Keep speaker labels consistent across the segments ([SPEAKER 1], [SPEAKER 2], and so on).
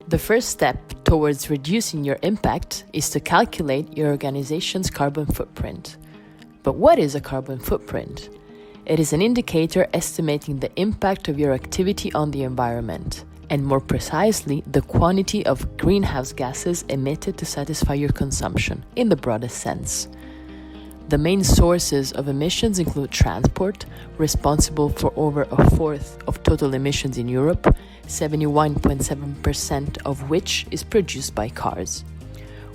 [SPEAKER 1] The first step towards reducing your impact is to calculate your organization's carbon footprint. But what is a carbon footprint? It is an indicator estimating the impact of your activity on the environment, and more precisely, the quantity of greenhouse gases emitted to satisfy your consumption, in the broadest sense. The main sources of emissions include transport, responsible for over a fourth of total emissions in Europe, 71.7% of which is produced by cars.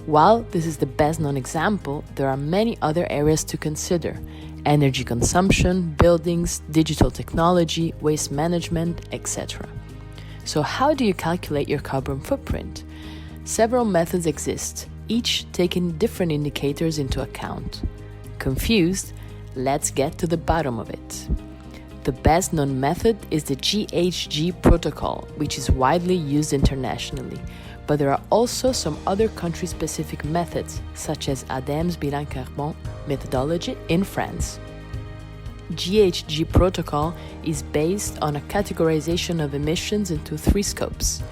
[SPEAKER 1] While this is the best known example, there are many other areas to consider: energy consumption, buildings, digital technology, waste management, etc. So how do you calculate your carbon footprint? Several methods exist, each taking different indicators into account. Confused? Let's get to the bottom of it. The best known method is the GHG protocol, which is widely used internationally, but there are also some other country-specific methods, such as ADEME's bilan carbone methodology in France. GHG protocol is based on a categorization of emissions into 3 scopes,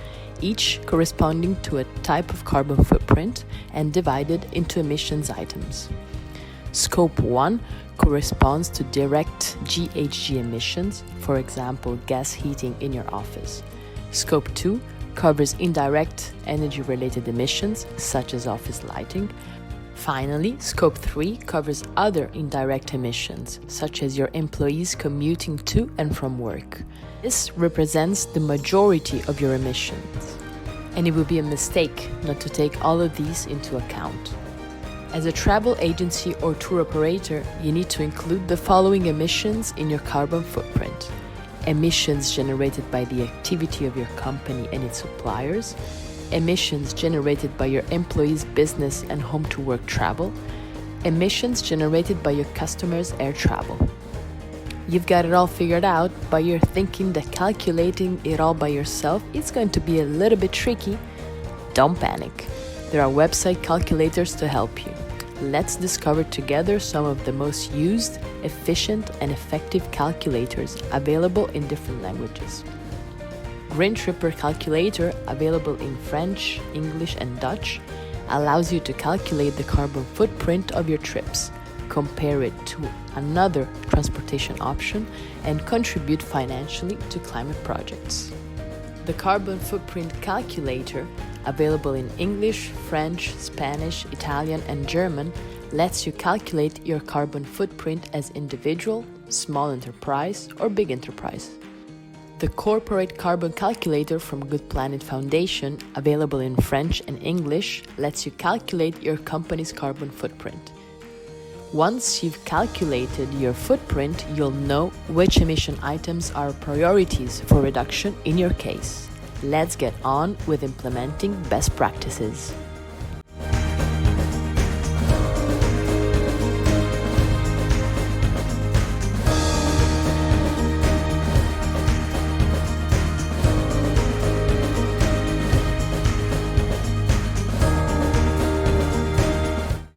[SPEAKER 1] each corresponding to a type of carbon footprint and divided into emissions items. Scope 1 corresponds to direct GHG emissions, for example, gas heating in your office. Scope 2 covers indirect energy-related emissions, such as office lighting. Finally, Scope 3 covers other indirect emissions, such as your employees commuting to and from work. This represents the majority of your emissions, and it would be a mistake not to take all of these into account. As a travel agency or tour operator, you need to include the following emissions in your carbon footprint: emissions generated by the activity of your company and its suppliers, emissions generated by your employees' business and home-to-work travel, emissions generated by your customers' air travel. You've got it all figured out, but you're thinking that calculating it all by yourself is going to be a little bit tricky? Don't panic. There are website calculators to help you. Let's discover together some of the most used, efficient, and effective calculators available in different languages. Green Tripper Calculator, available in French, English, and Dutch, allows you to calculate the carbon footprint of your trips, compare it to another transportation option, and contribute financially to climate projects. The Carbon Footprint Calculator, available in English, French, Spanish, Italian, and German, lets you calculate your carbon footprint as individual, small enterprise, or big enterprise. The Corporate Carbon Calculator from Good Planet Foundation, available in French and English, lets you calculate your company's carbon footprint. Once you've calculated your footprint, you'll know which emission items are priorities for reduction in your case. Let's get on with implementing best practices.